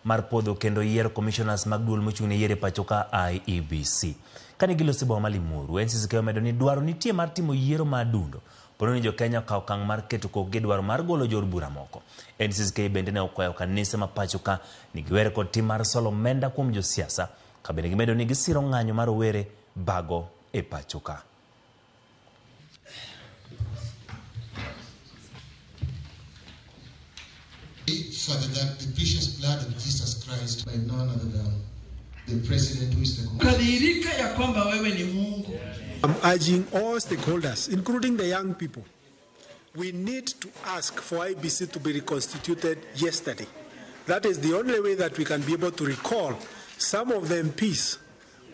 mar podho kendo yiero commissioners mag duol mochung'ne yiero pacho ka IEBC. Kane giloso boma Limuru, NCCK omedo ni dwaro nitie mar timo yiero madundo. Pono ni jo Kenya kawo okang' mar keto kokgi dwaro mar golo jor bura moko. NCCK bende ne okwayo kanise ma pacho ka ni giwere kod tim mar solo omenda kuom josiasa. Ka bende gimedo ni gisiro ng'anyo mar rowere bago e pacho ka. Father, that the precious blood of Jesus Christ by none other than the president who is the I'm urging all stakeholders, including the young people, we need to ask for IEBC to be reconstituted yesterday. That is the only way that we can be able to recall some of the MPs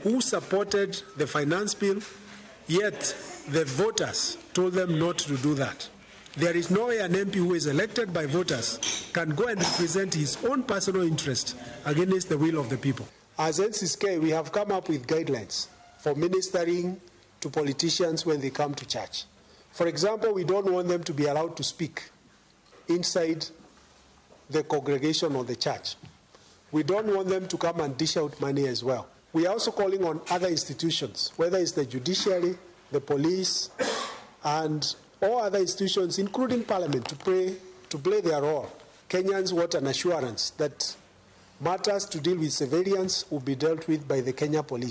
who supported the finance bill, yet the voters told them not to do that. There is no way an MP who is elected by voters can go and represent his own personal interest against the will of the people. As NCCK, we have come up with guidelines for ministering to politicians when they come to church. For example, we don't want them to be allowed to speak inside the congregation or the church. We don't want them to come and dish out money as well. We are also calling on other institutions, whether it's the judiciary, the police, and all other institutions, including Parliament, to play their role. Kenyans want an assurance that matters to deal with civilians will be dealt with by the Kenya police.